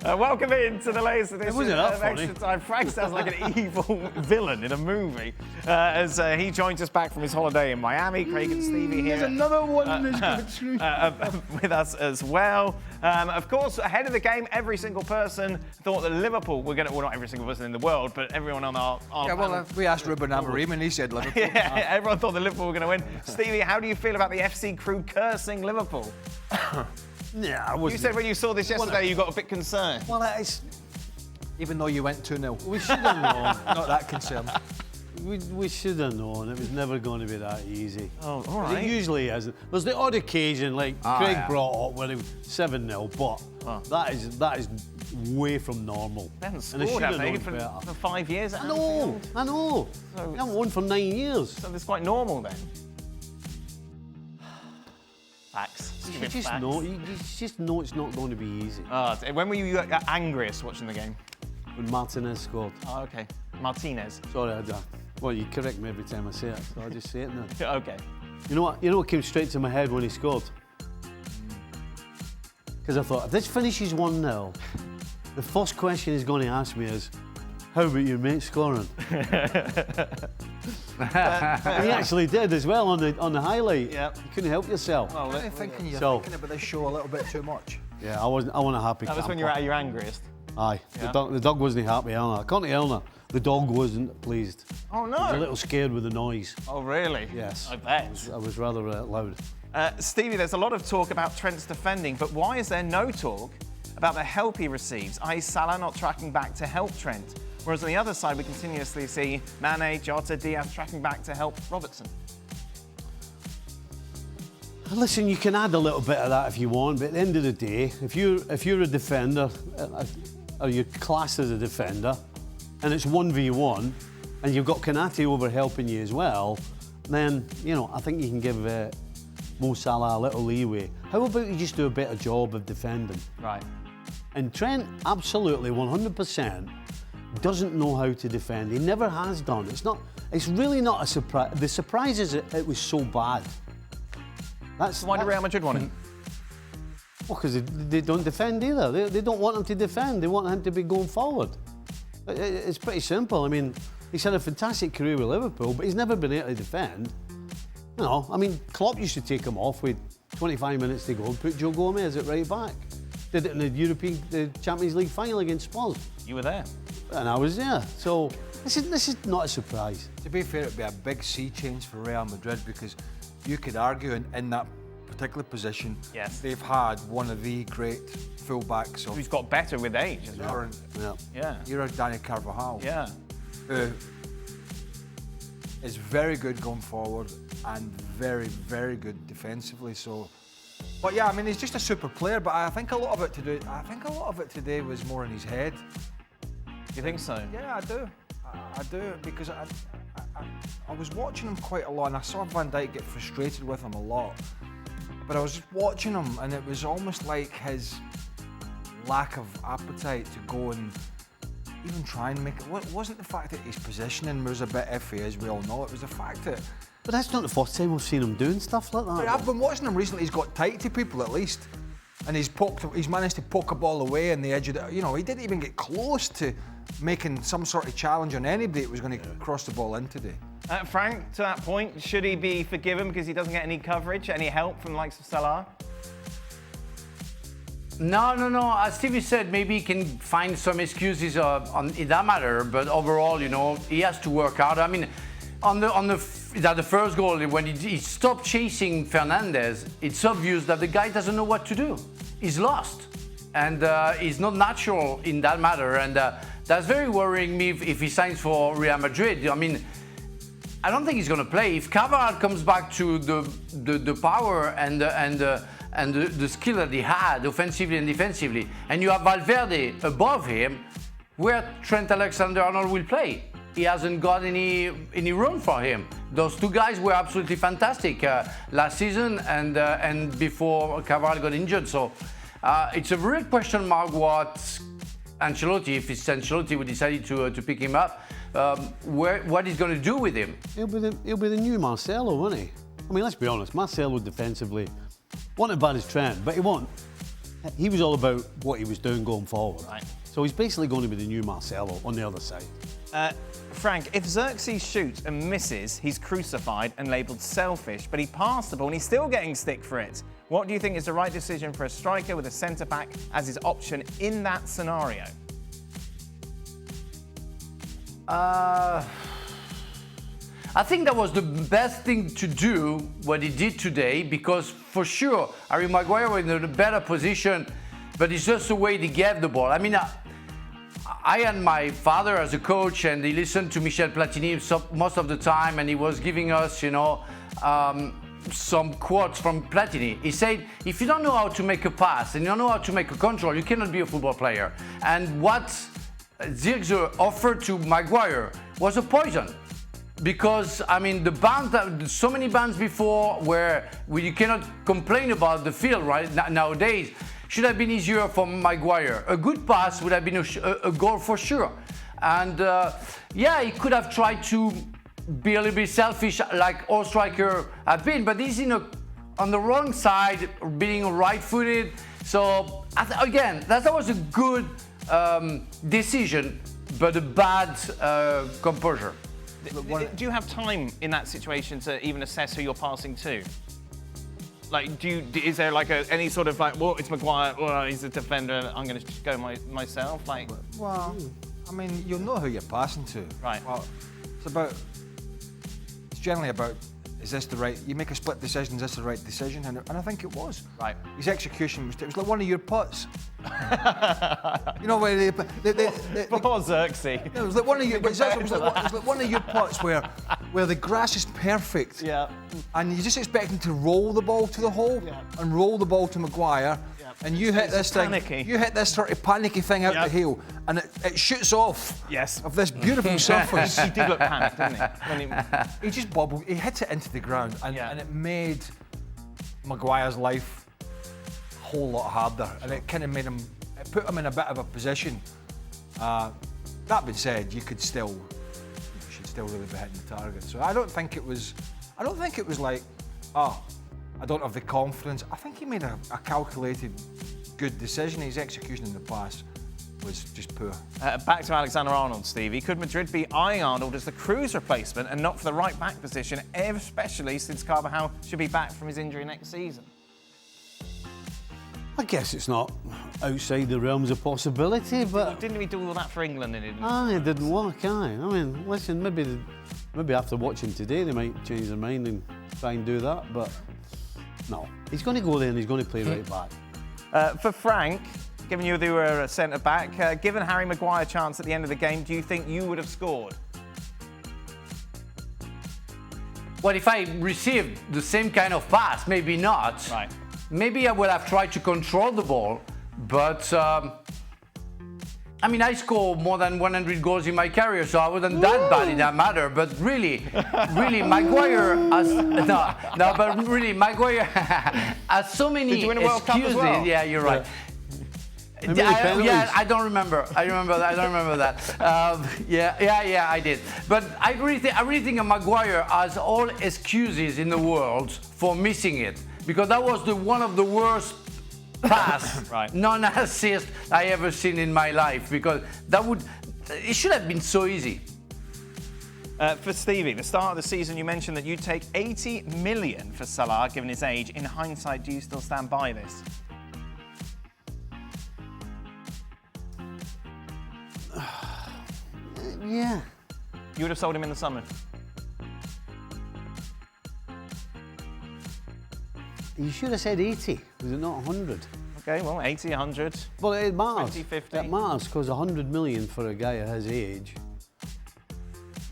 Welcome in to the latest edition of funny. Extra Time. Frank sounds like an evil villain in a movie as he joins us back from his holiday in Miami. Craig and Stevie here. There's another one in this country. With us as well. Of course, ahead of the game, every single person thought that Liverpool were going to, well, not every single person in the world, but everyone on our panel. We asked Ruben Amorim and he said Liverpool. Yeah, everyone thought that Liverpool were going to win. Stevie, how do you feel about the FC crew cursing Liverpool? Yeah, I wasn't. You said when you saw this yesterday, you got a bit concerned. Well, it's... Even though you went 2-0. We should have known. Not that concerned. We should have known. It was never going to be that easy. Oh, all right. It usually isn't. There's the odd occasion, like Craig brought up when it was 7-0, but that is way from normal. They haven't And scored, have they, known for better. 5 years? I know. So They haven't won for 9 years. So that's quite normal then. Facts. You just know it's not going to be easy. When were you angriest watching the game? When Martinez scored. Oh, okay. Martinez. Sorry, well, you correct me every time I say it, so I'll just say it now. Okay. You know what came straight to my head when he scored? Because I thought, if this finishes 1-0, the first question he's going to ask me is, how about your mate scoring? And he actually did as well on the highlight. Yeah. You couldn't help yourself. Well, you're thinking about this show a little bit too much. Yeah, I wasn't a happy That was when you were at your angriest. Aye. Yeah. The dog wasn't happy, Eleanor. According to Eleanor, the dog wasn't pleased. Oh, no. He was a little scared with the noise. Oh, really? Yes. I bet. I was rather loud. Stevie, there's a lot of talk about Trent's defending, but why is there no talk about the help he receives, i.e. Salah not tracking back to help Trent? Whereas on the other side, we continuously see Mane, Jota, Diaz tracking back to help Robertson. Listen, you can add a little bit of that if you want, but at the end of the day, if you're a defender, or you're classed as a defender, and it's 1v1, and you've got Konate over helping you as well, then, I think you can give Mo Salah a little leeway. How about you just do a better job of defending? Right. And Trent, absolutely, 100%, doesn't know how to defend. He never has done. It's really not a surprise. The surprise is it was so bad. Why did Real Madrid want him? Well, because they don't defend either. They don't want him to defend. They want him to be going forward. It's pretty simple. I mean, he's had a fantastic career with Liverpool, but he's never been able to defend. Klopp used to take him off with 25 minutes to go and put Joe Gomez at right back. Did it in the Champions League final against Spurs. You were there. And I was there. So this is not a surprise. To be fair, it'd be a big sea change for Real Madrid because you could argue in that particular position, yes, they've had one of the great fullbacks of... Who's got better with age as well. You're Dani Carvajal. Yeah. Who is very good going forward and very, very good defensively. So, but yeah, he's just a super player. But I think a lot of it today was more in his head. You think so? Yeah, I do. I do because I was watching him quite a lot, and I saw Van Dijk get frustrated with him a lot. But I was just watching him, and it was almost like his lack of appetite to go and even try and make it. It wasn't the fact that his positioning was a bit iffy, as we all know. It was the fact that. But that's not the first time we've seen him doing stuff like that. But I've been watching him recently. He's got tight to people at least, and he's managed to poke a ball away on the edge of the. He didn't even get close to making some sort of challenge on anybody that was going to cross the ball in today. Frank, to that point, should he be forgiven because he doesn't get any coverage, any help from the likes of Salah? No. As Stevie said, maybe he can find some excuses in that matter, but overall, he has to work hard. On the first goal, when he stopped chasing Fernandes, it's obvious that the guy doesn't know what to do. He's lost, and he's not natural in that matter, and that's very worrying me if he signs for Real Madrid. I don't think he's going to play. If Carvajal comes back to the power and the skill that he had offensively and defensively, and you have Valverde above him, where Trent Alexander-Arnold will play. He hasn't got any room for him. Those two guys were absolutely fantastic last season and before Carvajal got injured. So it's a real question mark what Ancelotti, if it's Ancelotti who decided to pick him up, what he's going to do with him. He'll be the new Marcelo, won't he? Let's be honest, Marcelo defensively Wasn't as bad as Trent, but he wasn't. He was all about what he was doing going forward. Right. So he's basically going to be the new Marcelo on the other side. Frank, if Zirkzee shoots and misses, he's crucified and labelled selfish, but he passed the ball and he's still getting stick for it. What do you think is the right decision for a striker with a centre-back as his option in that scenario? I think that was the best thing to do, what he did today, because for sure, Harry Maguire was in a better position, but it's just the way he gave the ball. I mean, I had my father as a coach, and he listened to Michel Platini most of the time, and he was giving us, some quotes from Platini. He said, if you don't know how to make a pass and you don't know how to make a control, you cannot be a football player. And what Zirkzee offered to Maguire was a poison. Because, I mean, the bans, so many bans before where you cannot complain about the field, right? Nowadays, should have been easier for Maguire. A good pass would have been a goal for sure. And yeah, he could have tried to be a little bit selfish like all strikers have been, but he's on the wrong side, being right-footed. So, again, that was a good decision, but a bad composure. Do you have time in that situation to even assess who you're passing to? Like, is there like any sort of like, well, it's Maguire, well, he's a defender, I'm going to go myself? Like, well, I mean, you'll know who you're passing to. Right. Well, it's generally about, is this the right, you make a split decision, is this the right decision? And I think it was. Right. His execution was, it was like one of your putts. You know, where Poor Zirkzee. it was like one of your, it was like one of your putts where the grass is perfect. Yeah. And you just expect him to roll the ball to the hole and roll the ball to Maguire. Yeah. And you hit this thing. Panicky. You hit this sort of panicky thing out the heel, and it shoots off. Yes. Of this beautiful surface. He did look panicked, didn't he? He just bobbled. He hit it into the ground, and it made Maguire's life a whole lot harder, and it kind of made him. It put him in a bit of a position. That being said, you should still really be hitting the target. So I don't think it was like, oh, I don't have the confidence. I think he made a calculated, good decision. His execution in the pass was just poor. Back to Alexander-Arnold, Stevie. Could Madrid be eyeing Arnold as the Kroos replacement and not for the right back position, especially since Carvajal should be back from his injury next season? I guess it's not outside the realms of possibility, but... Didn't we do all that for England? And it didn't work, I mean, listen, maybe after watching today they might change their mind and try and do that, but no. He's going to go there and he's going to play right back. For Frank, given you were a centre-back, given Harry Maguire a chance at the end of the game, do you think you would have scored? Well, if I received the same kind of pass, maybe not. Right. Maybe I would have tried to control the ball, but I mean, I scored more than 100 goals in my career, so I wasn't that bad in that matter. But really, Maguire has Maguire has so many Did you win a World Cup as well? Yeah, you're right. I don't remember. I don't remember that. Yeah, I did. But I really think Maguire has all excuses in the world for missing it, because that was one of the worst pass, non-assist I ever seen in my life, because it should have been so easy. For Stevie, the start of the season, you mentioned that you'd take 80 million for Salah, given his age. In hindsight, do you still stand by this? Yeah. You would have sold him in the summer? You should have said 80, was it not 100? Okay, well, 80, 100. Well, it matters. 20, 50. It matters because 100 million for a guy at his age,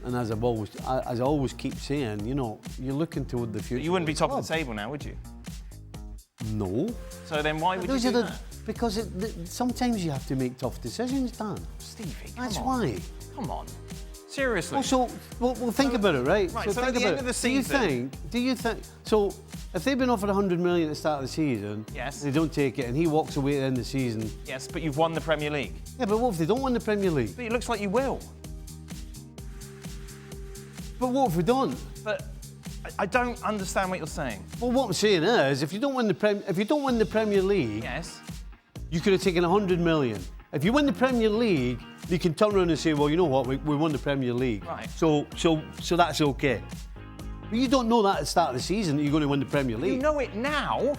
and as I always keep saying, you know, you're looking toward the future. But you wouldn't be top of the table now, would you? No. So then why would you do that? Because sometimes you have to make tough decisions, Dan. Stevie, That's why. Come on. Seriously. Well, think about it, right? Right, so so think at the end about of the it. season... Do you think... So, if they've been offered 100 million at the start of the season, yes, they don't take it, and he walks away at the end of the season... Yes, but you've won the Premier League. Yeah, but what if they don't win the Premier League? But it looks like you will. But what if we don't? But I don't understand what you're saying. Well, what I'm saying is, if you don't win the Premier League, Yes. you could have taken 100 million. If you win the Premier League, you can turn around and say, well, you know what, we won the Premier League. Right. So that's okay. But you don't know that at the start of the season that you're going to win the Premier League. You know it now.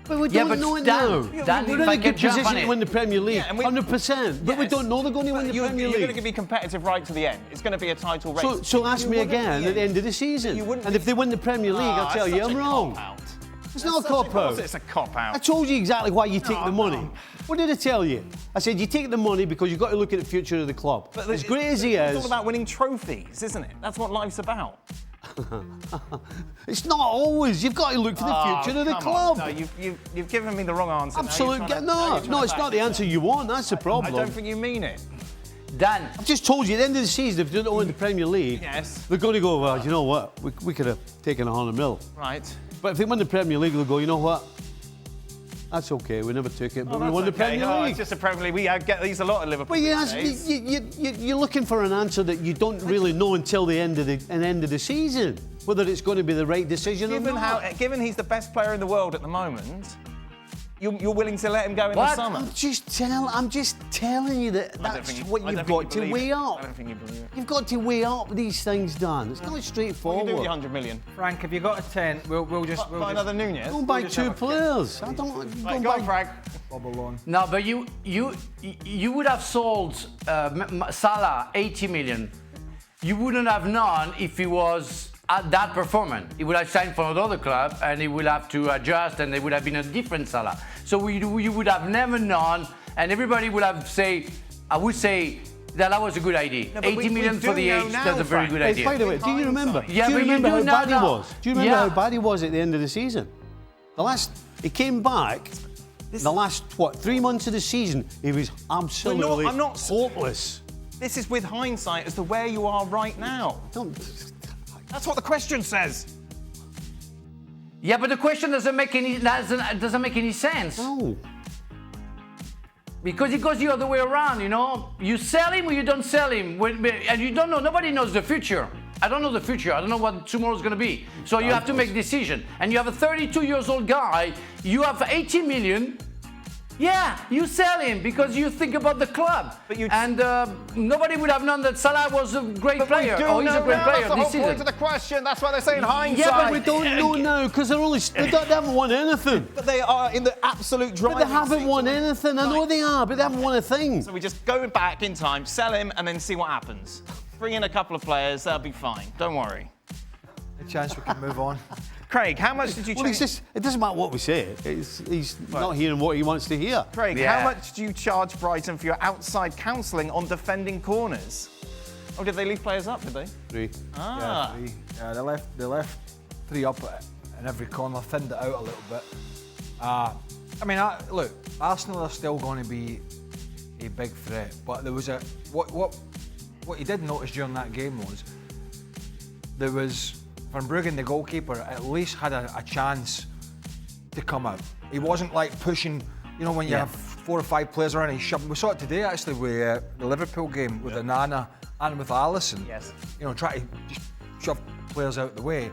But we Yeah, don't but know it Dan, now. Dan, We're if in I a can good jump on position to it. win the Premier League, Yeah, and we- 100%. But we Yes. don't know they're going to win the Premier You're going League. to be competitive right to the end. It's going to be a title race. So ask You me wouldn't again be- at the end of the season. You wouldn't And be- if they win the Premier League, I'll tell you it's I'm such a wrong. cop-out. It's not a cop-out. It's a cop-out. I told you exactly why you take No, the money. no. What did I tell you? I said you take the money because you've got to look at the future of the club. But As great as he It's is, all about winning trophies, isn't it? That's what life's about. it's not always. You've got to look for the future of the Come club. on. No, you've given me the wrong answer. Now you're Absolutely. trying to- now No, you're trying no, to it's back not the yourself. answer you want. That's the I problem. don't think you mean it. Dan, I've just told you at the end of the season, if they don't win the Premier League, Yes. they're going to go, well, you know what? We could have taken 100 mil. Right. But if they win the Premier League, they'll go, you know what? That's okay. We never took it, but we won the Premier League. It's just a Premier League. We get these a lot of Liverpool. Well, these days. you're looking for an answer that you don't really know until the end of the season, whether it's going to be the right decision or not. Given he's the best player in the world at the moment, you're willing to let him go in the What? summer. I'm just telling you that that's what you've got to weigh up. I don't think you believe it. You've got to weigh up these things, Dan. It's not What do you straightforward. do with your 100 million? Frank, if you got a 10, we'll just Buy another Nunez? Don't buy just two have a- players. I don't. Right, Don't go on, buy. Frank. bubble on. no, but you would have sold Salah 80 million. You wouldn't have known if he was at that performance. He would have signed for another club and he would have to adjust and they would have been a different Salah. So you would have never known and everybody would have I would say that was a good idea. No, but 80 we million do for the know age, now, that's a very Frank. good Hey, idea. by the way, do you remember? Yeah, do you but you remember do how now bad he know. was? Do you remember Yeah. how bad he was at the end of the season? He came back. The last 3 months of the season, he was absolutely I'm not- hopeless. This is with hindsight as to where you are right now. That's what the question says. Yeah, but the question doesn't make any sense. No. Because it goes the other way around, you know. You sell him or you don't sell him. And you don't know, nobody knows the future. I don't know the future. I don't know what tomorrow's going to be. So you have to make a decision. And you have a 32 years old guy, you have 80 million. Yeah, you sell him because you think about the club. And nobody would have known that Salah was a great player. We do Oh, he's a know great now. player That's the this whole point season. of the question. That's why they're saying hindsight. Yeah, but we don't know now because they haven't won anything. But they are in the absolute But driving they haven't seat. won anything. I know they are, but they haven't won a thing. So we just go back in time, sell him, and then see what happens. Bring in a couple of players, that'll be fine. Don't worry. A chance we can move on. Craig, how much did you Well, charge? it doesn't matter what we say. He's not hearing what he wants to hear. Craig, Yeah. how much do you charge Brighton for your outside counselling on defending corners? Oh, did they leave players up, did they? 3. Ah. Yeah, 3. Yeah, they left 3 up in every corner, thinned it out a little bit. Look, Arsenal are still going to be a big threat, but there was what you did notice during that game was there was Van Bruggen, the goalkeeper, at least had a chance to come out. He wasn't like pushing, when you have 4 or 5 players around, he's shoving. We saw it today actually with the Liverpool game with Onana and with Alisson. Yes. Try to just shove players out the way.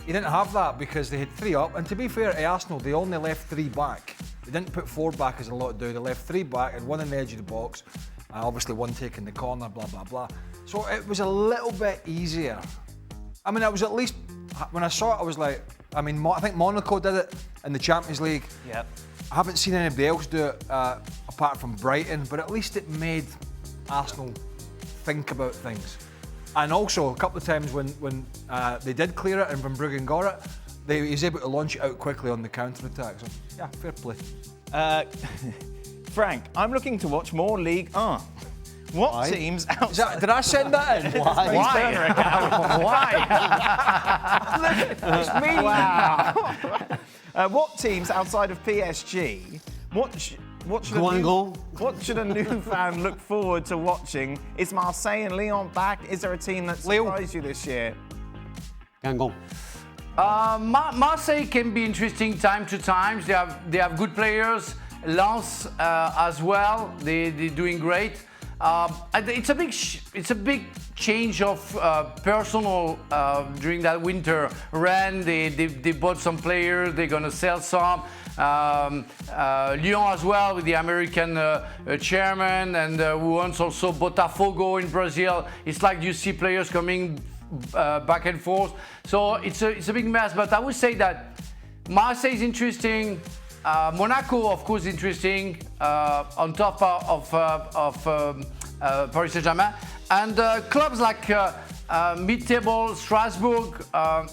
He didn't have that because they had 3 up, and to be fair to Arsenal, they only left 3 back. They didn't put 4 back as a lot do. They left 3 back and 1 on the edge of the box, obviously 1 taking the corner, blah blah blah. So it was a little bit easier. I was at least, when I saw it, I was like, I think Monaco did it in the Champions League. Yep. I haven't seen anybody else do it apart from Brighton, but at least it made Arsenal think about things. And also, a couple of times when they did clear it and Van Bruggen got it, he was able to launch it out quickly on the counter-attack. So, yeah, fair play. Frank, I'm looking to watch more Ligue 1. What teams outside... Did I send that in? Why? It's me. Wow. What teams outside of PSG, what should a new fan look forward to watching? Is Marseille and Lyon back? Is there a team that surprised you this year? Gangon. Marseille can be interesting time to time. They have good players. Lens as well. They're doing great. It's a big change of personal during that winter run. They bought some players. They're gonna sell some. Lyon as well with the American chairman, and who owns also Botafogo in Brazil. It's like you see players coming back and forth. So it's a big mess. But I would say that Marseille is interesting. Monaco, of course, interesting. On top of Paris Saint-Germain, and clubs like mid-table Strasbourg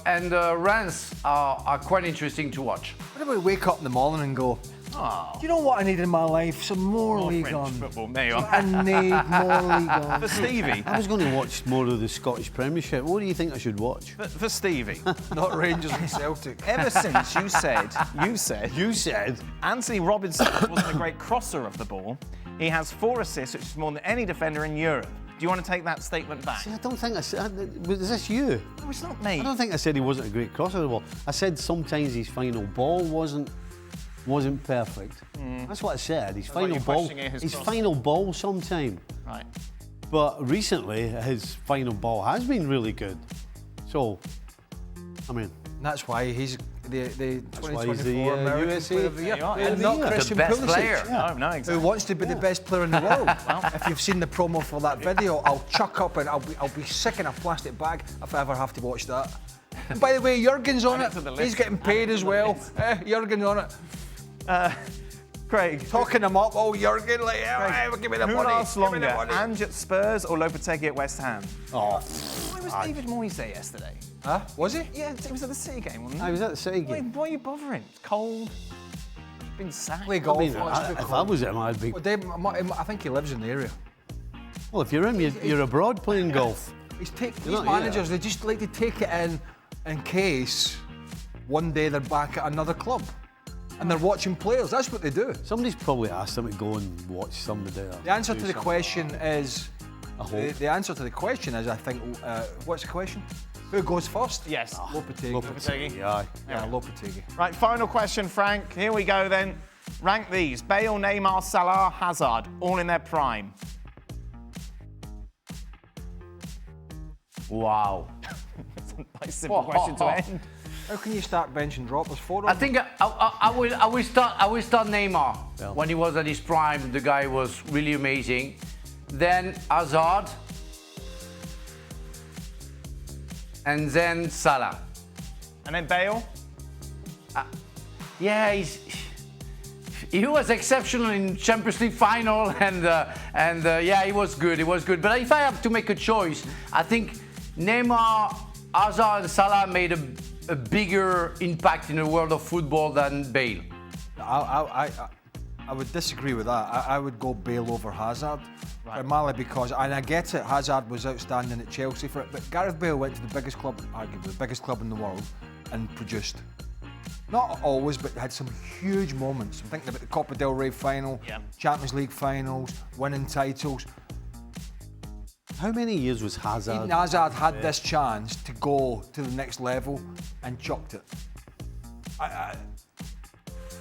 and Reims are quite interesting to watch. What about wake up in the morning and go, do you know what I need in my life? Some more League French on. football. There you are. I need more League on. For Stevie. I was going to watch more of the Scottish Premiership. What do you think I should watch? For Stevie. Not Rangers and Celtic. Ever since you said Antonee Robinson wasn't a great crosser of the ball, he has 4 assists, which is more than any defender in Europe. Do you want to take that statement back? See, I don't think I said. Was this you? No, it's not me. I don't think I said he wasn't a great crosser of the ball. I said sometimes his final ball wasn't perfect. That's what I said. His like final you're ball. questioning his His cross. final ball sometime. Right. But recently, his final ball has been really good. So, I mean, That's why he's the why he's 2024 the, American USA Player of the Year. There you are. And the not year. Christian The best Pulisic, player. No, who exactly. wants to be the best player in the world. If you've seen the promo for that video, I'll chuck up and I'll be sick in a plastic bag if I ever have to watch that. And by the way, Jurgen's on Add it. it to the He's list. getting paid as well. Jurgen's on it. Craig. Talking him up. Oh, Jurgen, like, give me the Who money. lasts give me longer, the money. Ange at Spurs or Lopetegui at West Ham? oh, Why was David Moyes there yesterday? Huh? Was he? Yeah, it was at the City game, wasn't I it? was at the City Why, game. why are you bothering? It's cold. Been sacked. Play I golf. mean, watch the if I was him, I'd be. Well, Dave, I think he lives in the area. Well, if you're him, you're abroad playing golf. These not managers, here. they just like to take it in case one day they're back at another club and they're watching players. That's what they do. Somebody's probably asked him to go and watch somebody. The answer to the question is. I hope. The answer to the question is, I think. What's the question? Who goes first? Yes. Lopetegui. Lopetegui. Aye. Yeah, Lopetegui. Right, final question, Frank. Here we go then. Rank these. Bale, Neymar, Salah, Hazard, all in their prime. Wow. It's a nice simple question to end. How can you start bench and drop? There's 4 I of them. think I will start Neymar. Yeah. When he was at his prime, the guy was really amazing. Then Hazard, and then Salah. And then Bale. Yeah, he was exceptional in Champions League final, and yeah, he was good. He was good. But if I have to make a choice, I think Neymar, Hazard, and Salah made a bigger impact in the world of football than Bale. I would disagree with that. I would go Bale over Hazard. Primarily because, and I get it, Hazard was outstanding at Chelsea for it, but Gareth Bale went to the biggest club, arguably the biggest club in the world, and produced. Not always, but had some huge moments. I'm thinking about the Copa del Rey final, Champions League finals, winning titles. How many years was Hazard? Even Hazard had this chance to go to the next level and chucked it.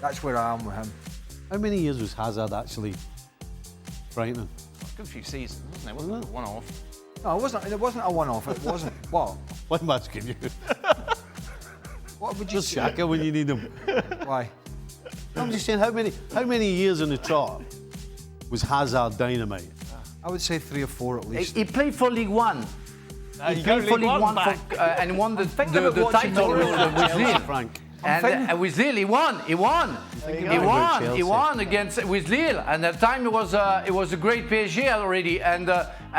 That's where I am with him. How many years was Hazard actually frightening? Good few seasons, wasn't it? Wasn't it a one-off? No, it wasn't a one-off. It wasn't. What? What match can you? What would you Just say? Shaka when you need him. Why? I'm just saying, how many years in the trot was Hazard dynamite? I would say 3 or 4 at least. He played for Ligue 1. He you go, played for Ligue Ligue 1 1 back. and won the thinking about watching title Liverpool with Lille. Frank. And with Lille, he won. He won against with Lille. And at the time, it was a great PSG already, and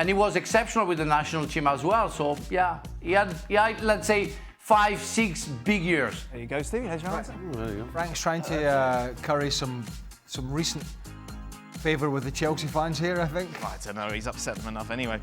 he was exceptional with the national team as well. So yeah, he had let's say 5-6 big years. There you go, Stevie. There's your answer. Oh, there you go. Frank's trying to curry some recent favour with the Chelsea fans here, I think. I don't know. He's upset them enough anyway.